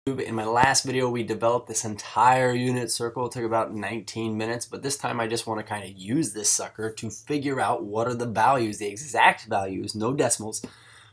In my last video, we developed this entire unit circle. It took about 19 minutes, but this time I just want to kind of use this sucker to figure out what are the values, the exact values, no decimals,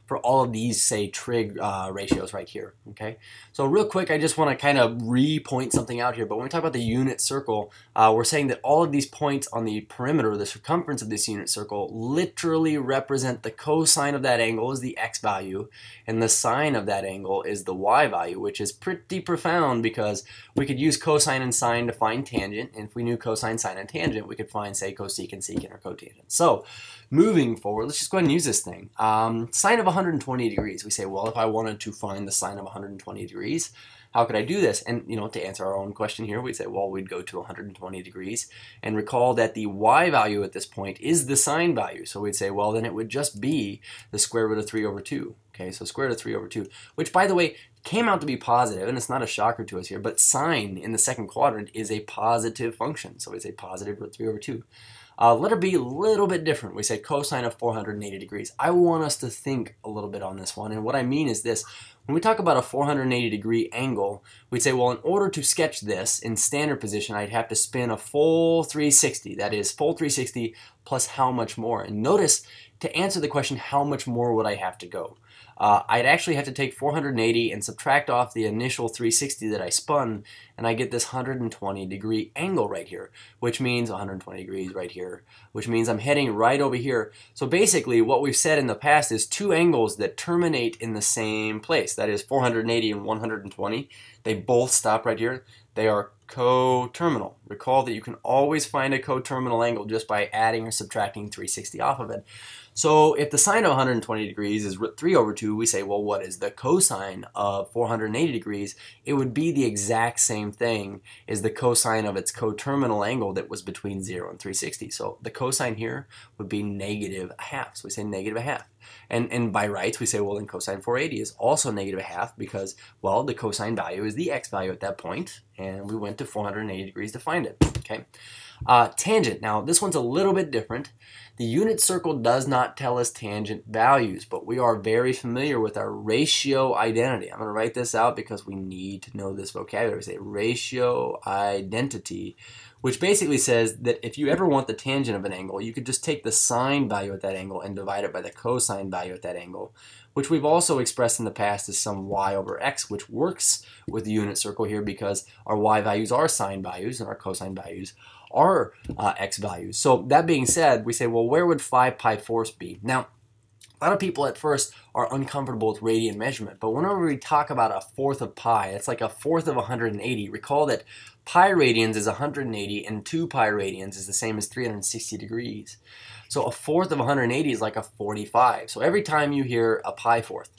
for all of these, say, trig ratios right here, okay? So real quick, I just want to kind of re-point something out here, but when we talk about the unit circle, we're saying that all of these points on the perimeter, the circumference of this unit circle, literally represent the cosine of that angle is the x value, and the sine of that angle is the y value, which is pretty profound because we could use cosine and sine to find tangent, and if we knew cosine, sine, and tangent, we could find, say, cosecant, secant, or cotangent. So moving forward, let's just go ahead and use this thing. Sine of 120 degrees. We say, well, if I wanted to find the sine of 120 degrees, how could I do this? And, to answer our own question here, we'd say, well, we'd go to 120 degrees and recall that the y value at this point is the sine value. So we'd say, well, then it would just be the square root of 3 over 2. Okay, so square root of 3 over 2, which, by the way, came out to be positive, and it's not a shocker to us here, but sine in the second quadrant is a positive function. So we'd say positive root 3 over 2. Letter B, a little bit different. We say cosine of 480 degrees. I want us to think a little bit on this one, and what I mean is this. When we talk about a 480 degree angle, we'd say, well, in order to sketch this in standard position, I'd have to spin a full 360. That is, full 360 plus how much more? And notice, to answer the question, how much more would I have to go? I'd actually have to take 480 and subtract off the initial 360 that I spun, and I get this 120 degree angle right here, which means 120 degrees right here, which means I'm heading right over here. So basically what we've said in the past is two angles that terminate in the same place. That is 480 and 120. They both stop right here. They are coterminal. Recall that you can always find a coterminal angle just by adding or subtracting 360 off of it. So if the sine of 120 degrees is root 3 over 2, we say, well, what is the cosine of 480 degrees? It would be the exact same thing as the cosine of its coterminal angle that was between 0 and 360. So the cosine here would be negative a half. So we say negative a half. And by rights, we say, well, then cosine 480 is also negative a half because, well, the cosine value is the x value at that point, and we went to 480 degrees to find it, okay? Tangent. Now, this one's a little bit different. The unit circle does not tell us tangent values, but we are very familiar with our ratio identity. I'm going to write this out because we need to know this vocabulary. We say ratio identity, which basically says that if you ever want the tangent of an angle, you could just take the sine value at that angle and divide it by the cosine value at that angle, which we've also expressed in the past as some y over x, which works with the unit circle here because our y values are sine values and our cosine values are x values. So that being said, we say, well, where would 5 pi fourths be? Now, a lot of people at first are uncomfortable with radian measurement, but whenever we talk about a fourth of pi, it's like a fourth of 180. Recall that pi radians is 180 and 2 pi radians is the same as 360 degrees. So a fourth of 180 is like a 45. So every time you hear a pi fourth,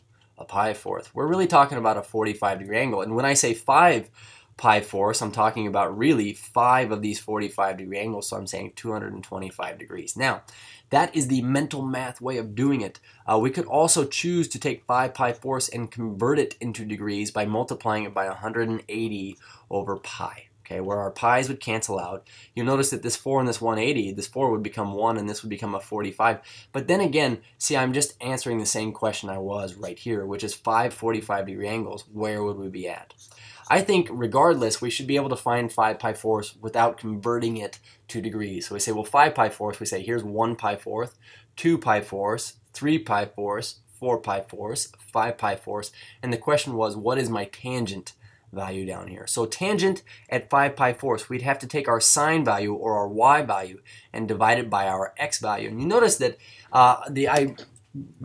we're really talking about a 45 degree angle. And when I say 5 pi fourths, I'm talking about really 5 of these 45 degree angles, so I'm saying 225 degrees. Now, that is the mental math way of doing it. We could also choose to take 5 pi fourths and convert it into degrees by multiplying it by 180 over pi. Okay, where our pi's would cancel out. You'll notice that this 4 and this 180, this 4 would become 1 and this would become a 45. But then again, see, I'm just answering the same question I was right here, which is 5 45 degree angles. Where would we be at? I think regardless, we should be able to find 5 pi fourths without converting it to degrees. So we say, well, 5 pi fourths, we say, here's 1 pi fourth, 2 pi fourths, 3 pi fourths, 4 pi fourths, 5 pi fourths. And the question was, what is my tangent value down here? So tangent at 5 pi fourths, we'd have to take our sine value or our y value and divide it by our x value. And you notice that the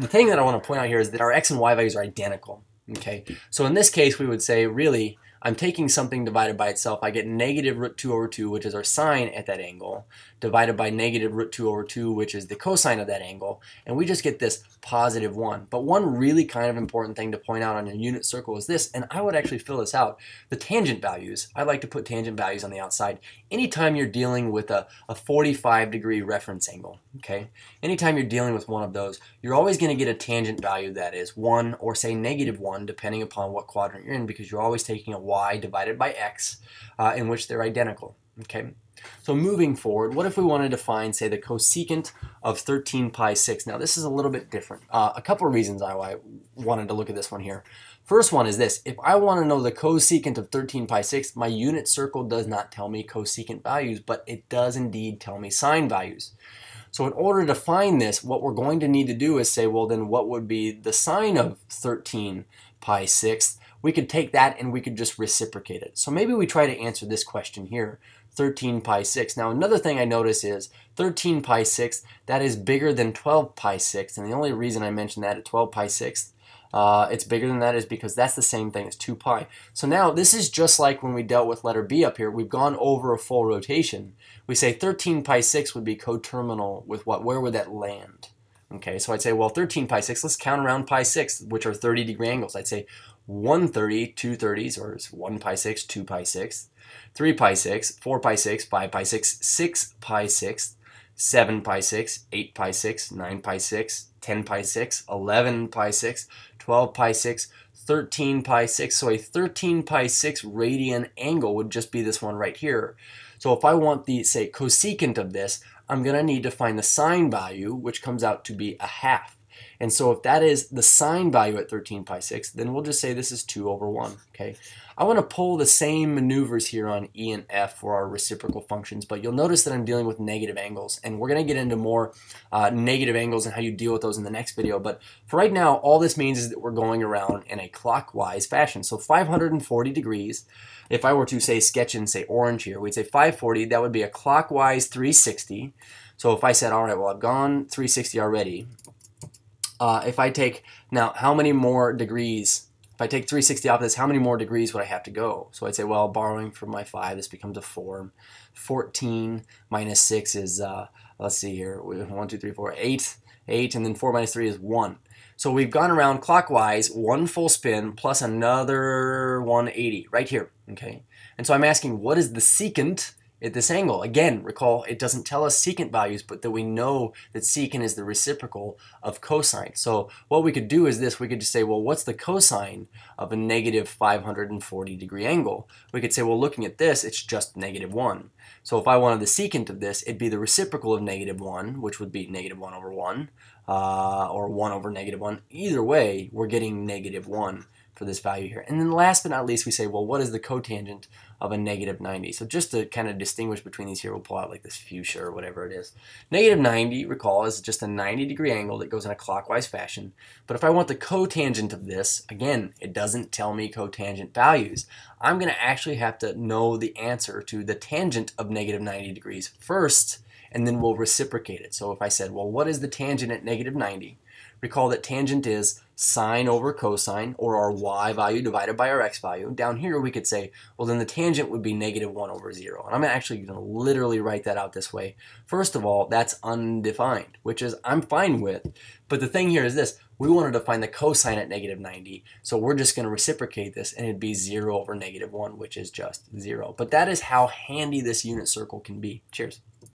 thing that I want to point out here is that our x and y values are identical. Okay, so in this case, we would say, really, I'm taking something divided by itself. I get negative root 2 over 2, which is our sine at that angle, divided by negative root 2 over 2, which is the cosine of that angle, and we just get this positive 1. But one really kind of important thing to point out on your unit circle is this, and I would actually fill this out. The tangent values, I like to put tangent values on the outside. Anytime you're dealing with a 45 degree reference angle, okay? Anytime you're dealing with one of those, you're always going to get a tangent value that is 1 or say negative 1, depending upon what quadrant you're in, because you're always taking a y divided by x in which they're identical, okay? So moving forward, what if we wanted to find, say, the cosecant of 13 pi 6? Now, this is a little bit different. A couple of reasons I wanted to look at this one here. First one is this. If I want to know the cosecant of 13 pi 6, my unit circle does not tell me cosecant values, but it does indeed tell me sine values. So in order to find this, what we're going to need to do is say, well, then what would be the sine of 13 pi 6? We could take that and we could just reciprocate it. So maybe we try to answer this question here, 13 pi 6. Now another thing I notice is 13 pi 6, that is bigger than 12 pi 6. And the only reason I mention that at 12 pi 6, it's bigger than that is because that's the same thing as 2 pi. So now this is just like when we dealt with letter B up here. We've gone over a full rotation. We say 13 pi 6 would be coterminal with what? Where would that land? Okay, so I'd say, well, 13 pi 6, let's count around pi 6, which are 30-degree angles. I'd say 130, 2 30s, or 1 pi 6, 2 pi 6, 3 pi 6, 4 pi 6, 5 pi 6, 6 pi 6, 7 pi 6, 8 pi 6, 9 pi 6, 10 pi 6, 11 pi 6, 12 pi 6, 13 pi 6. So a 13 pi 6 radian angle would just be this one right here. So if I want the, say, cosecant of this, I'm going to need to find the sine value, which comes out to be a half. And so if that is the sine value at 13 pi 6, then we'll just say this is 2 over 1. Okay. I want to pull the same maneuvers here on E and F for our reciprocal functions, but you'll notice that I'm dealing with negative angles, and we're going to get into more negative angles and how you deal with those in the next video. But for right now, all this means is that we're going around in a clockwise fashion. So 540 degrees, if I were to say sketch in, say, orange here, we'd say 540, that would be a clockwise 360. So if I said, all right, well, I've gone 360 already. If I take, now, how many more degrees, if I take 360 off this, how many more degrees would I have to go? So I'd say, well, borrowing from my 5, this becomes a 4. 14 minus 6 is, let's see here, 1, 2, 3, 4, 8, and then 4 minus 3 is 1. So we've gone around clockwise, one full spin plus another 180 right here, okay? And so I'm asking, what is the secant at this angle? Again, recall, it doesn't tell us secant values, but that we know that secant is the reciprocal of cosine. So what we could do is this. We could just say, well, what's the cosine of a negative 540 degree angle? We could say, well, looking at this, it's just negative 1. So if I wanted the secant of this, it'd be the reciprocal of negative 1, which would be negative 1 over 1, or 1 over negative 1. Either way, we're getting negative 1 for this value here. And then last but not least, we say, well, what is the cotangent of a negative 90? So just to kind of distinguish between these here, we'll pull out like this fuchsia or whatever it is. Negative 90, recall, is just a 90-degree angle that goes in a clockwise fashion. But if I want the cotangent of this, again, it doesn't tell me cotangent values. I'm going to actually have to know the answer to the tangent of negative 90 degrees first, and then we'll reciprocate it. So if I said, well, what is the tangent at negative 90? Recall that tangent is sine over cosine, or our y value divided by our x value. Down here we could say, well, then the tangent would be negative 1 over 0. And I'm actually going to literally write that out this way. First of all, that's undefined, which is I'm fine with. But the thing here is this. We wanted to find the cosine at negative 90, so we're just going to reciprocate this, and it'd be 0 over negative 1, which is just 0. But that is how handy this unit circle can be. Cheers.